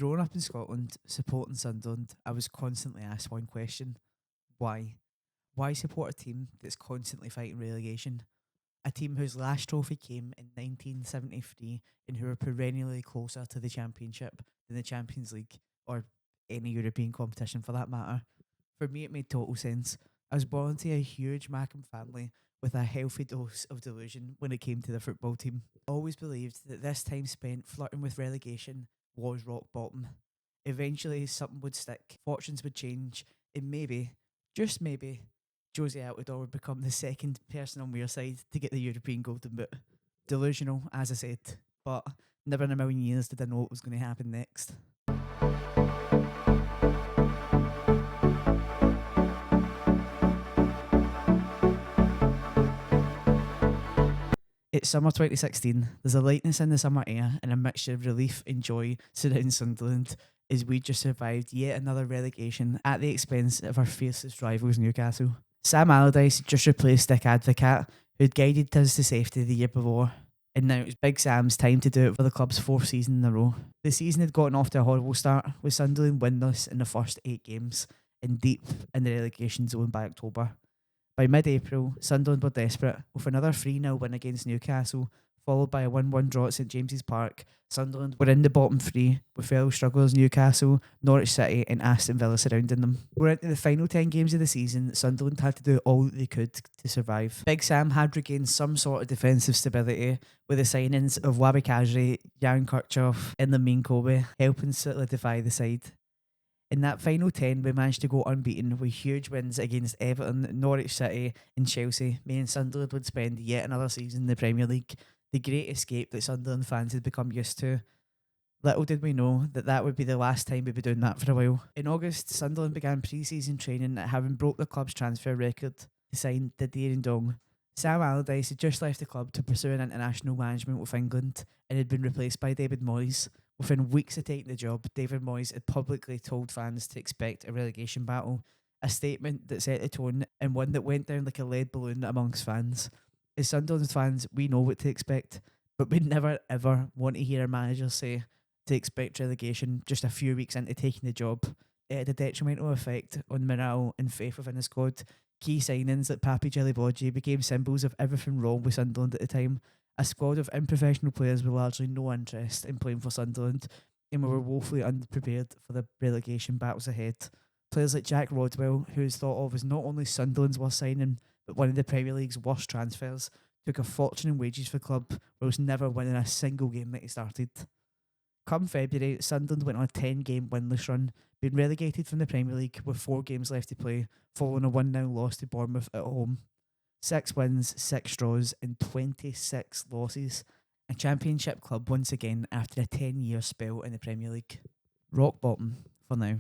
Growing up in Scotland, supporting Sunderland, I was constantly asked one question: why? Why support a team that's constantly fighting relegation? A team whose last trophy came in 1973 and who are perennially closer to the Championship than the Champions League or any European competition for that matter. For me, it made total sense. I was born into a huge Mackem family with a healthy dose of delusion when it came to the football team. Always believed that this time spent flirting with relegation was rock bottom. Eventually, something would stick, fortunes would change, and maybe, just maybe, Josie Altidore would become the second person on your side to get the European Golden Boot. Delusional, as I said, but never in a million years did I know what was going to happen next. It's summer 2016. There's a lightness in the summer air and a mixture of relief and joy surrounding Sunderland as we just survived yet another relegation at the expense of our fiercest rivals, Newcastle. Sam Allardyce just replaced Dick Advocat, who'd guided us to safety the year before, and now it was Big Sam's time to do it for the club's fourth season in a row. The season had gotten off to a horrible start, with Sunderland winless in the first 8 games and deep in the relegation zone by October. By mid-April, Sunderland were desperate, with another 3-0 win against Newcastle, followed by a 1-1 draw at St James's Park. Sunderland were in the bottom 3, with fellow strugglers Newcastle, Norwich City and Aston Villa surrounding them. We're into the final 10 games of the season. Sunderland had to do all that they could to survive. Big Sam had regained some sort of defensive stability, with the signings of Wabi Kajri, Jan Kirchhoff and Lamine Kobe helping solidify the side. In that final 10, we managed to go unbeaten with huge wins against Everton, Norwich City and Chelsea, meaning Sunderland would spend yet another season in the Premier League, the great escape that Sunderland fans had become used to. Little did we know that that would be the last time we'd be doing that for a while. In August, Sunderland began pre-season training, having broke the club's transfer record to sign Didier Ndong. Sam Allardyce had just left the club to pursue an international management with England and had been replaced by David Moyes. Within weeks of taking the job, David Moyes had publicly told fans to expect a relegation battle, a statement that set the tone and one that went down like a lead balloon amongst fans. As Sunderland fans, we know what to expect, but we'd never ever want to hear a manager say to expect relegation just a few weeks into taking the job. It had a detrimental effect on morale and faith within the squad. Key signings like Papi Djeliboji became symbols of everything wrong with Sunderland at the time. A squad of unprofessional players with largely no interest in playing for Sunderland, and we were woefully unprepared for the relegation battles ahead. Players like Jack Rodwell, who is thought of as not only Sunderland's worst signing, but one of the Premier League's worst transfers, took a fortune in wages for the club, whilst never winning a single game that he started. Come February, Sunderland went on a 10-game winless run, being relegated from the Premier League with 4 games left to play, following a 1-0 loss to Bournemouth at home. 6 wins, 6 draws and 26 losses. A championship club once again after a 10-year spell in the Premier League. Rock bottom for now.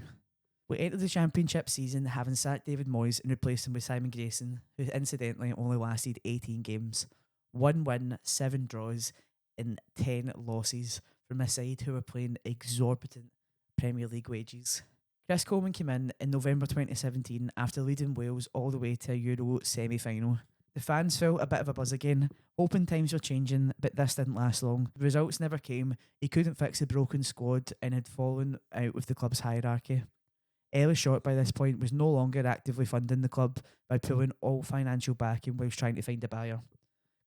We entered the championship season having sacked David Moyes and replaced him with Simon Grayson, who incidentally only lasted 18 games. 1 win, 7 draws and 10 losses from a side who were playing exorbitant Premier League wages. Chris Coleman came in November 2017 after leading Wales all the way to a Euro semi-final. The fans felt a bit of a buzz again, hoping times were changing, but this didn't last long. The results never came. He couldn't fix the broken squad and had fallen out with the club's hierarchy. Ellis Short by this point was no longer actively funding the club by pulling all financial backing whilst trying to find a buyer.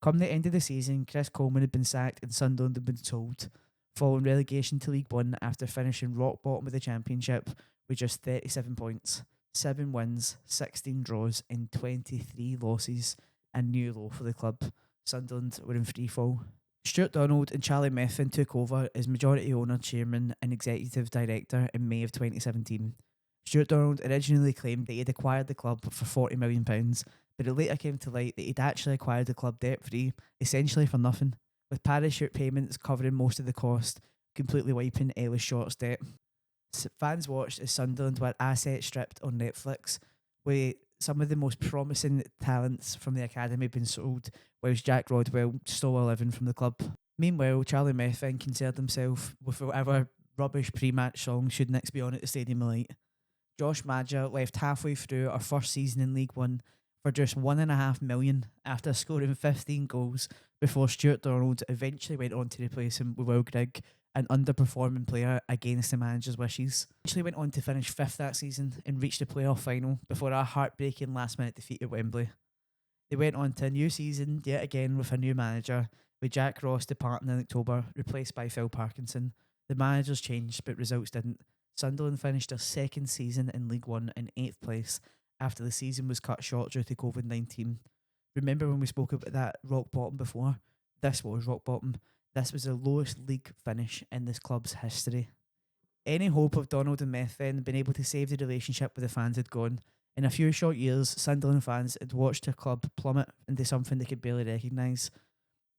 Come the end of the season, Chris Coleman had been sacked and Sunderland had been sold, following relegation to League One after finishing rock bottom of the Championship with just 37 points, 7 wins, 16 draws and 23 losses. A new low for the club. Sunderland were in freefall. Stuart Donald and Charlie Methven took over as majority owner, chairman and executive director in May of 2017. Stuart Donald originally claimed that he had acquired the club for £40 million, but it later came to light that he'd actually acquired the club debt-free, essentially for nothing, with parachute payments covering most of the cost, completely wiping Ellis Short's debt. Fans watched as Sunderland were asset stripped on Netflix, with some of the most promising talents from the academy being sold, whilst Jack Rodwell stole a living from the club. Meanwhile, Charlie Methven concerned himself with whatever rubbish pre-match song should next be on at the Stadium of Light. Josh Maja left halfway through our first season in League One for just $1.5 million after scoring 15 goals before Stuart Donald eventually went on to replace him with Will Grigg an underperforming player against the manager's wishes. Actually went on to finish fifth that season and reach the playoff final before a heartbreaking last-minute defeat at Wembley. They went on to a new season yet again with a new manager, with Jack Ross departing in October, replaced by Phil Parkinson. The managers changed, but results didn't. Sunderland finished their second season in League One in 8th place after the season was cut short due to COVID-19. Remember when we spoke about that rock bottom before? This was rock bottom. This was the lowest league finish in this club's history. Any hope of Donald and Methven being able to save the relationship with the fans had gone. In a few short years, Sunderland fans had watched their club plummet into something they could barely recognise.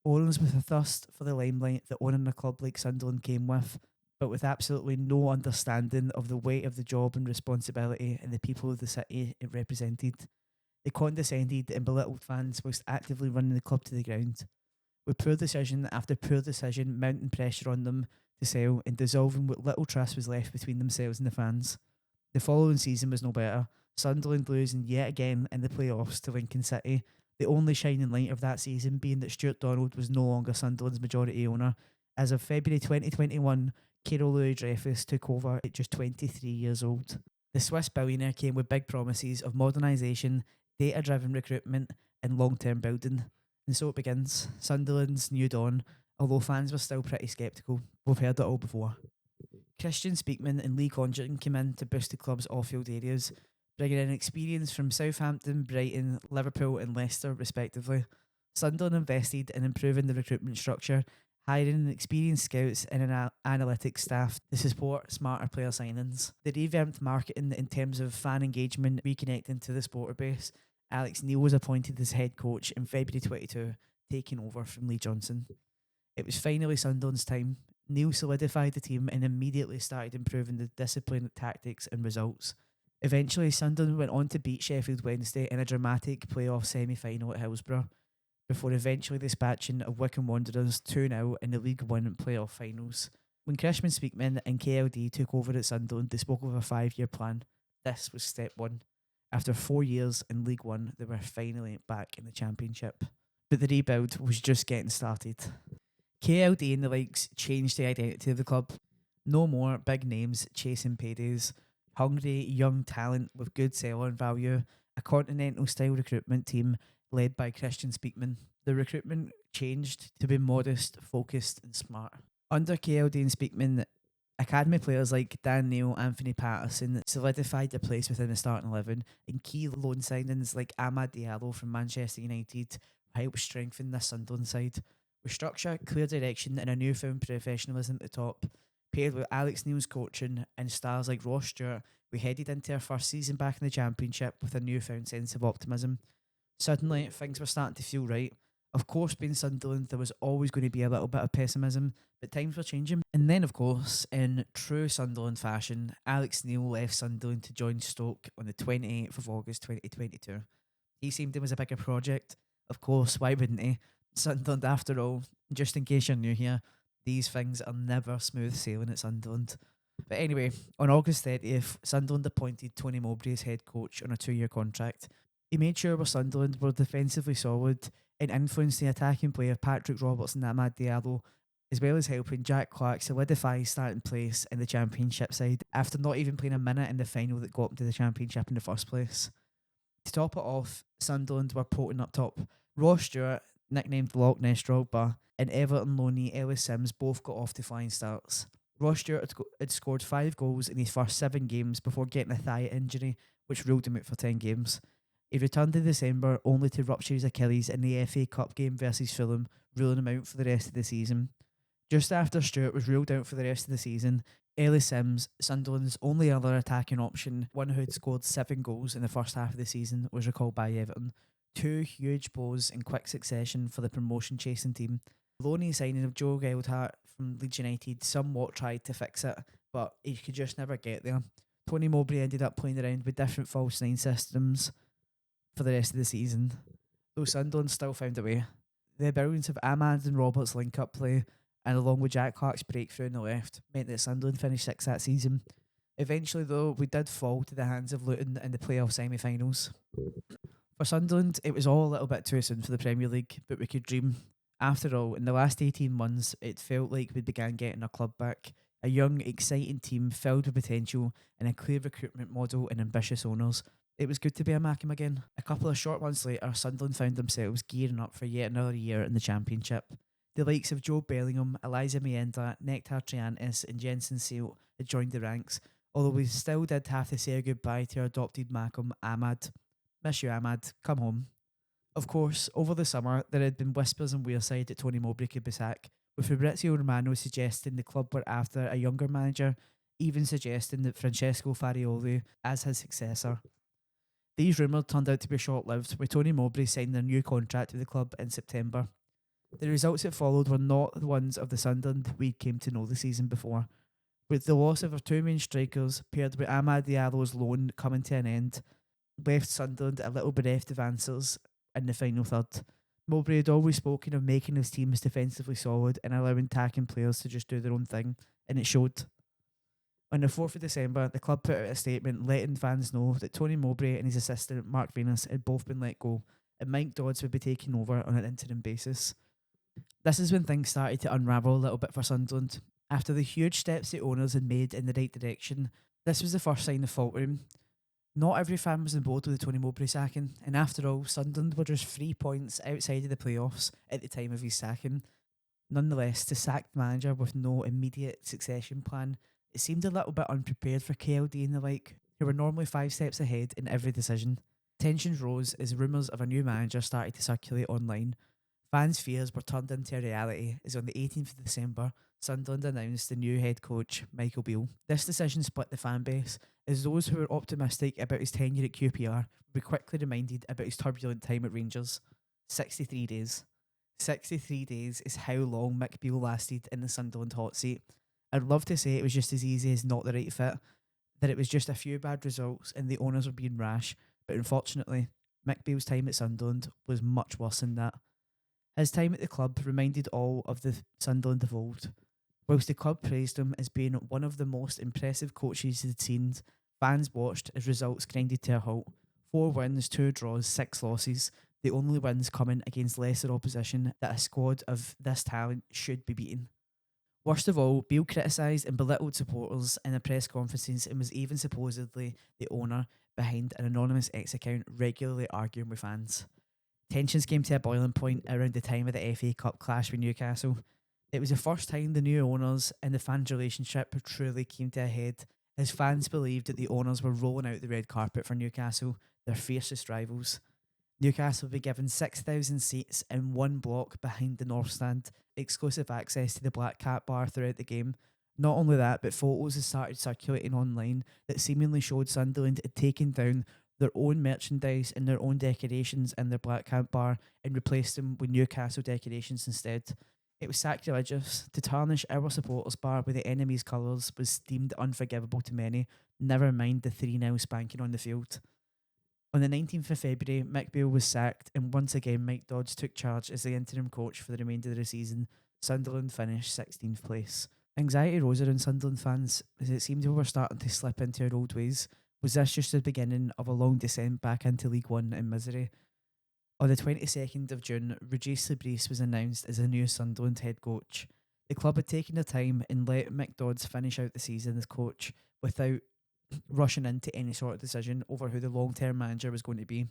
Owners with a thirst for the limelight that owning a club like Sunderland came with, but with absolutely no understanding of the weight of the job and responsibility and the people of the city it represented. They condescended and belittled fans whilst actively running the club to the ground. With poor decision after poor decision mounting pressure on them to sell and dissolving what little trust was left between themselves and the fans. The following season was no better. Sunderland losing yet again in the playoffs to Lincoln City, the only shining light of that season being that Stuart Donald was no longer Sunderland's majority owner. As of February 2021, Carol Louis-Dreyfus took over at just 23 years old. The Swiss billionaire came with big promises of modernisation, data-driven recruitment and long-term building. And so it begins. Sunderland's new dawn, although fans were still pretty sceptical. We've heard it all before. Christian Speakman and Lee Congerton came in to boost the club's off-field areas, bringing in experience from Southampton, Brighton, Liverpool and Leicester respectively. Sunderland invested in improving the recruitment structure, hiring experienced scouts and an analytics staff to support smarter player signings. They revamped marketing in terms of fan engagement, reconnecting to the supporter base. Alex Neil was appointed as head coach in February 22, taking over from Lee Johnson. It was finally Sunderland's time. Neil solidified the team and immediately started improving the discipline, tactics and results. Eventually, Sunderland went on to beat Sheffield Wednesday in a dramatic playoff semi-final at Hillsborough, before eventually dispatching of Wycombe Wanderers 2-0 in the League One playoff finals. When Christian Speakman and KLD took over at Sunderland, they spoke of a 5-year plan. This was step one. After 4 years in League One, they were finally back in the Championship. But the rebuild was just getting started. KLD and the likes changed the identity of the club. No more big names chasing paydays. Hungry, young talent with good selling value. A continental-style recruitment team led by Christian Speakman. The recruitment changed to be modest, focused and smart. Under KLD and Speakman, academy players like Dan Neil, Anthony Patterson solidified their place within the starting 11, and key loan signings like Amad Diallo from Manchester United helped strengthen the Sunderland side. With structure, clear direction and a newfound professionalism at the top, paired with Alex Neil's coaching and stars like Ross Stewart, we headed into our first season back in the Championship with a newfound sense of optimism. Suddenly, things were starting to feel right. Of course, being Sunderland, there was always going to be a little bit of pessimism, but times were changing. And then, of course, in true Sunderland fashion, Alex Neil left Sunderland to join Stoke on the 28th of August 2022. He seemed it was a bigger project. Of course, why wouldn't he? Sunderland, after all, just in case you're new here, these things are never smooth sailing at Sunderland. But anyway, on August 30th, Sunderland appointed Tony Mowbray as head coach on a 2-year contract. He made sure Sunderland were defensively solid and influenced the attacking play of Patrick Roberts and Amad Diallo, as well as helping Jack Clark solidify his starting place in the Championship side after not even playing a minute in the final that got him to the Championship in the first place. To top it off, Sunderland were potent up top. Ross Stewart, nicknamed Loch Ness Drogba, and Everton loanee Ellis Sims both got off to flying starts. Ross Stewart had scored 5 goals in his first 7 games before getting a thigh injury, which ruled him out for 10 games. He returned in December only to rupture his Achilles in the FA Cup game versus Fulham, ruling him out for the rest of the season. Just after Stewart was ruled out for the rest of the season, Ellis Sims, Sunderland's only other attacking option, one who had scored 7 goals in the first half of the season, was recalled by Everton. 2 huge blows in quick succession for the promotion-chasing team. The loanee signing of Joe Geldhart from Leeds United somewhat tried to fix it, but he could just never get there. Tony Mowbray ended up playing around with different false 9 systems for the rest of the season, though Sunderland still found a way. The brilliance of Amad and Roberts' link-up play, and along with Jack Clark's breakthrough on the left, meant that Sunderland finished 6th that season. Eventually, though, we did fall to the hands of Luton in the playoff semi-finals. For Sunderland, it was all a little bit too soon for the Premier League, but we could dream. After all, in the last 18 months, it felt like we began getting our club back. A young, exciting team filled with potential and a clear recruitment model and ambitious owners. It was good to be a Mackem again. A couple of short months later, Sunderland found themselves gearing up for yet another year in the Championship. The likes of Joe Bellingham, Eliza Mienda, Nectar Triantis, and Jensen Sealt had joined the ranks, although we still did have to say a goodbye to our adopted Mackem, Ahmad. Miss you, Ahmad. Come home. Of course, over the summer, there had been whispers on Wearside that Tony Mowbray could be sacked, with Fabrizio Romano suggesting the club were after a younger manager, even suggesting that Francesco Farioli as his successor. These rumours turned out to be short-lived, with Tony Mowbray signing a new contract with the club in September. The results that followed were not the ones of the Sunderland we came to know the season before. With the loss of our two main strikers, paired with Amad Diallo's loan coming to an end, left Sunderland a little bereft of answers in the final third. Mowbray had always spoken of making his teams defensively solid and allowing attacking players to just do their own thing, and it showed. On the 4th of December, the club put out a statement letting fans know that Tony Mowbray and his assistant Mark Venus had both been let go, and Mike Dodds would be taking over on an interim basis. This is when things started to unravel a little bit for Sunderland. After the huge steps the owners had made in the right direction, this was the first sign of faltering. Not every fan was on board with the Tony Mowbray sacking, and after all, Sunderland were just 3 points outside of the playoffs at the time of his sacking. Nonetheless, to sack the manager with no immediate succession plan, it seemed a little bit unprepared for KLD and the like, who were normally 5 steps ahead in every decision. Tensions rose as rumours of a new manager started to circulate online. Fans' fears were turned into a reality as on the 18th of December, Sunderland announced the new head coach, Michael Beale. This decision split the fan base, as those who were optimistic about his tenure at QPR were quickly reminded about his turbulent time at Rangers. 63 days. 63 days is how long Mick Beale lasted in the Sunderland hot seat. I'd love to say it was just as easy as not the right fit, that it was just a few bad results and the owners were being rash, but unfortunately, Mick Beale's time at Sunderland was much worse than that. His time at the club reminded all of the Sunderland of old. Whilst the club praised him as being one of the most impressive coaches they'd seen, fans watched as results grinded to a halt. 4 wins, 2 draws, 6 losses, the only wins coming against lesser opposition that a squad of this talent should be beaten. Worst of all, Beale criticised and belittled supporters in the press conferences and was even supposedly the owner behind an anonymous X account regularly arguing with fans. Tensions came to a boiling point around the time of the FA Cup clash with Newcastle. It was the first time the new owners and the fans' relationship truly came to a head, as fans believed that the owners were rolling out the red carpet for Newcastle, their fiercest rivals. Newcastle would be given 6,000 seats in one block behind the North Stand, exclusive access to the Black Cat bar throughout the game. Not only that, but photos had started circulating online that seemingly showed Sunderland had taken down their own merchandise and their own decorations in their Black Cat bar and replaced them with Newcastle decorations instead. It was sacrilegious. To tarnish our supporters' bar with the enemy's colours was deemed unforgivable to many, never mind the 3-0 spanking on the field. On the 19th of February, Mick Beale was sacked, and once again Mike Dodds took charge as the interim coach for the remainder of the season. Sunderland finished 16th place. Anxiety rose around Sunderland fans as it seemed we were starting to slip into our old ways. Was this just the beginning of a long descent back into League One in misery? On the 22nd of June, Regis Lebris was announced as the new Sunderland head coach. The club had taken their time and let Mick Dodds finish out the season as coach without rushing into any sort of decision over who the long-term manager was going to be.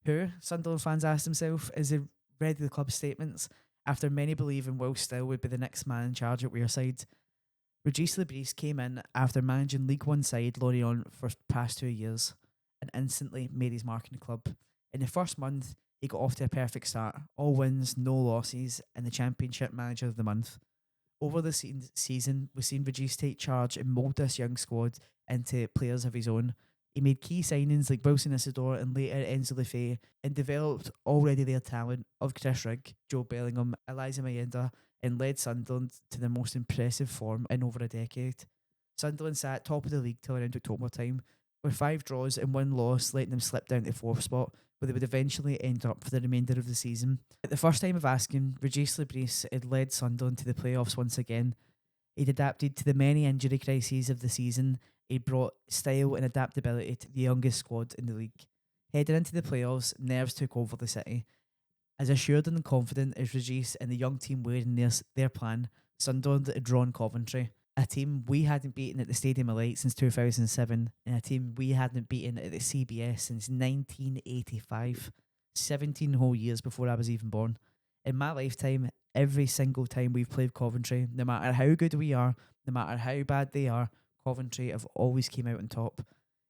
Who, Sunderland fans asked themselves as they read the club's statements, after many believing Will Still would be the next man in charge at Wearside. Regis Lebris came in after managing League One side Lorient for the past 2 years and instantly made his mark in the club. In the first month, he got off to a perfect start. All wins, no losses, and the Championship Manager of the Month. Over the season, we've seen Regis take charge and mould this young squad into players of his own. He made key signings like Wilson Isidore and later Enzo Lefebvre and developed already their talent of Chris Rigg, Joe Bellingham, Eliza Mayenda, and led Sunderland to their most impressive form in over a decade. Sunderland sat top of the league till around October time, with 5 draws and 1 loss letting them slip down to 4th spot, where they would eventually end up for the remainder of the season. At the first time of asking, Regis Lebris had led Sunderland to the playoffs once again. He'd adapted to the many injury crises of the season. He brought style and adaptability to the youngest squad in the league. Heading into the playoffs, nerves took over the city. As assured and confident as Regis and the young team were in their plan, Sunderland had drawn Coventry, a team we hadn't beaten at the Stadium of Light since 2007, and a team we hadn't beaten at the CBS since 1985, 17 whole years before I was even born. In my lifetime, every single time we've played Coventry, no matter how good we are, no matter how bad they are, Coventry have always came out on top.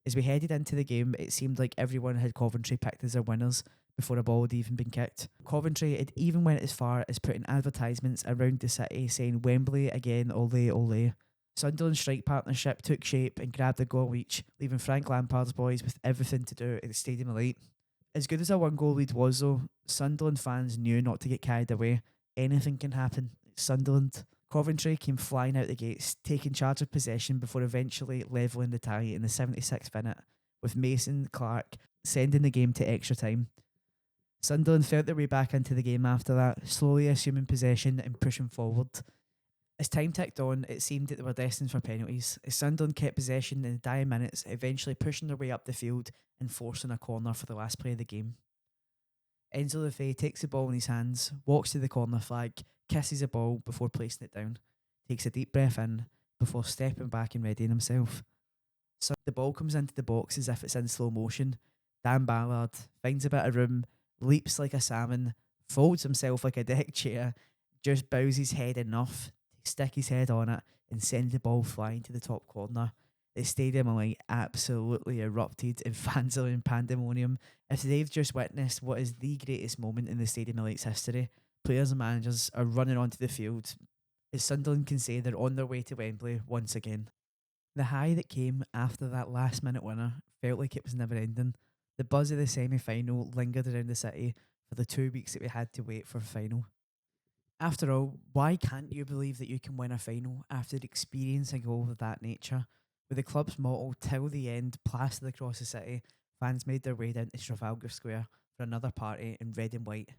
As we headed into the game, it seemed like everyone had Coventry picked as their winners before a ball had even been kicked. Coventry had even went as far as putting advertisements around the city saying Wembley again, ole ole. Sunderland's strike partnership took shape and grabbed a goal each, leaving Frank Lampard's boys with everything to do at the Stadium of Light. As good as a one goal lead was though, Sunderland fans knew not to get carried away. Anything can happen. It's Sunderland. Coventry came flying out the gates, taking charge of possession before eventually levelling the tie in the 76th minute, with Mason Clark sending the game to extra time. Sunderland felt their way back into the game after that, slowly assuming possession and pushing forward. As time ticked on, it seemed that they were destined for penalties, as Sunderland kept possession in the dying minutes, eventually pushing their way up the field and forcing a corner for the last play of the game. Enzo Lefebvre takes the ball in his hands, walks to the corner flag, kisses the ball before placing it down, takes a deep breath in before stepping back and readying himself. So the ball comes into the box as if it's in slow motion. Dan Ballard finds a bit of room, leaps like a salmon, folds himself like a deck chair, just bows his head enough to stick his head on it and send the ball flying to the top corner. The Stadium of Light absolutely erupted in fans in pandemonium. If they've just witnessed what is the greatest moment in the Stadium of Light's history, players and managers are running onto the field as Sunderland can say they're on their way to Wembley once again. The high that came after that last minute winner felt like it was never ending. The buzz of the semi-final lingered around the city for the 2 weeks that we had to wait for the final. After all, why can't you believe that you can win a final after experiencing a goal of that nature? With the club's motto "till the end" plastered across the city, fans made their way down to Trafalgar Square for another party in red and white.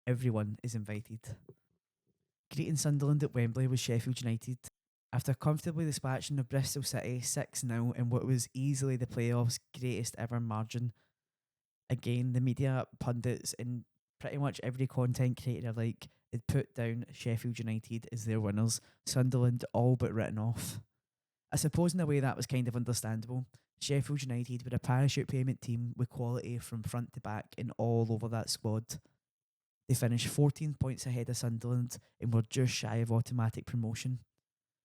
Everyone is invited. Greeting Sunderland at Wembley was Sheffield United. After comfortably dispatching of Bristol City 6-0 in what was easily the playoffs' greatest ever margin, again, the media, pundits, and pretty much every content creator alike had put down Sheffield United as their winners, Sunderland all but written off. I suppose in a way that was kind of understandable. Sheffield United were a parachute payment team with quality from front to back and all over that squad. They finished 14 points ahead of Sunderland and were just shy of automatic promotion.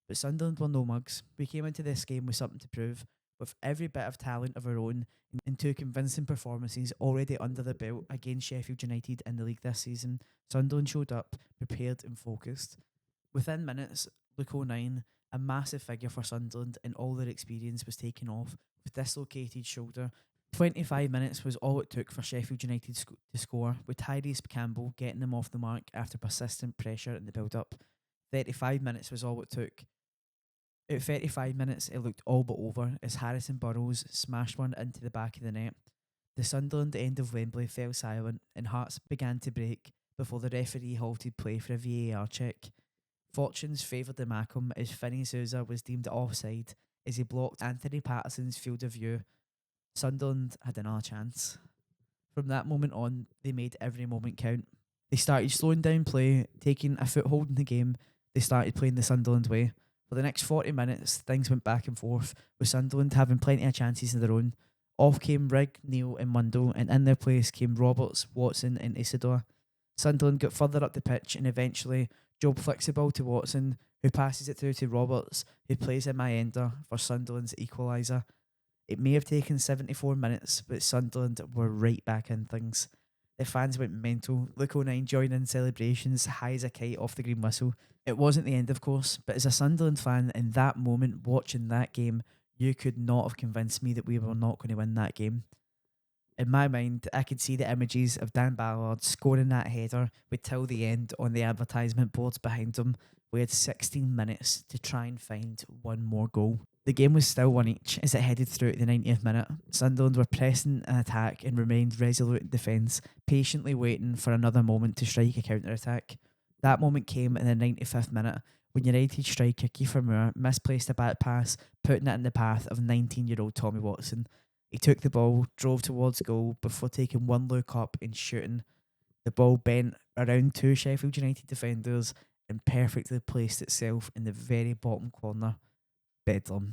But Sunderland were no mugs. We came into this game with something to prove, with every bit of talent of our own and two convincing performances already under the belt against Sheffield United in the league this season. Sunderland showed up, prepared and focused. Within minutes, Luke O'Nien, a massive figure for Sunderland and all their experience, was taken off with dislocated shoulder. 25 minutes was all it took for Sheffield United to score, with Tyrese Campbell getting them off the mark after persistent pressure in the build-up. 35 minutes was all it took. At 35 minutes, it looked all but over as Harrison Burrows smashed one into the back of the net. The Sunderland end of Wembley fell silent and hearts began to break before the referee halted play for a VAR check. Fortunes favoured the Mackem as Finney Souza was deemed offside as he blocked Anthony Patterson's field of view. Sunderland had another chance. From that moment on, they made every moment count. They started slowing down play, taking a foothold in the game. They started playing the Sunderland way. For the next 40 minutes, things went back and forth, with Sunderland having plenty of chances of their own. Off came Rigg, Neil and Mundo, and in their place came Roberts, Watson and Isidore. Sunderland got further up the pitch and eventually Job flicks the ball to Watson, who passes it through to Roberts, who plays in Mayenda for Sunderland's equaliser. It may have taken 74 minutes, but Sunderland were right back in things. The fans went mental. Luke O'Nien joined in celebrations, high as a kite off the green whistle. It wasn't the end, of course, but as a Sunderland fan in that moment watching that game, you could not have convinced me that we were not going to win that game. In my mind, I could see the images of Dan Ballard scoring that header with "till the end" on the advertisement boards behind him. We had 16 minutes to try and find one more goal. The game was still one each as it headed through to the 90th minute. Sunderland were pressing an attack and remained resolute in defence, patiently waiting for another moment to strike a counter-attack. That moment came in the 95th minute when United striker Kiefer Moore misplaced a back pass, putting it in the path of 19-year-old Tommy Watson. He took the ball, drove towards goal before taking one look up and shooting. The ball bent around two Sheffield United defenders and perfectly placed itself in the very bottom corner. Bedlam.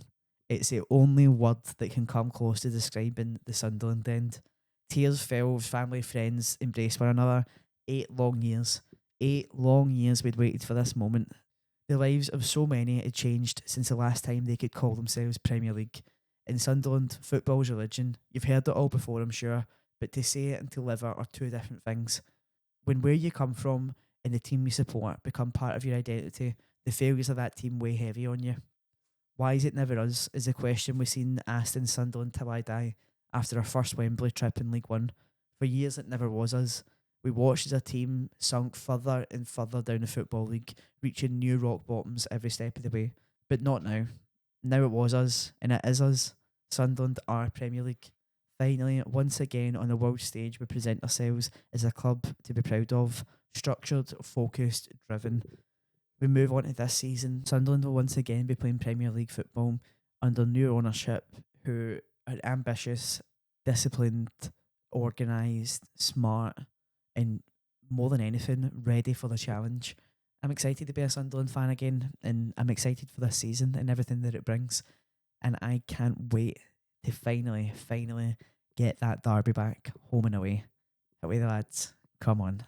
It's the only word that can come close to describing the Sunderland end. Tears fell as family friends embraced one another. 8 long years. 8 long years we'd waited for this moment. The lives of so many had changed since the last time they could call themselves Premier League. In Sunderland, football's religion. You've heard it all before, I'm sure, but to say it and to live it are two different things. When where you come from and the team you support become part of your identity, the failures of that team weigh heavy on you. Why is it never us? Is a question we've seen asked in Sunderland till I die after our first Wembley trip in League One. For years it never was us. We watched as a team sunk further and further down the Football League, reaching new rock bottoms every step of the way. But not now. Now it was us, and it is us. Sunderland are Premier League. Finally, once again on the world stage, we present ourselves as a club to be proud of. Structured, focused, driven. We move on to this season. Sunderland will once again be playing Premier League football under new ownership who are ambitious, disciplined, organised, smart, and more than anything, ready for the challenge. I'm excited to be a Sunderland fan again, and I'm excited for this season and everything that it brings. And I can't wait to finally get that derby back home and away. Away the lads. Come on.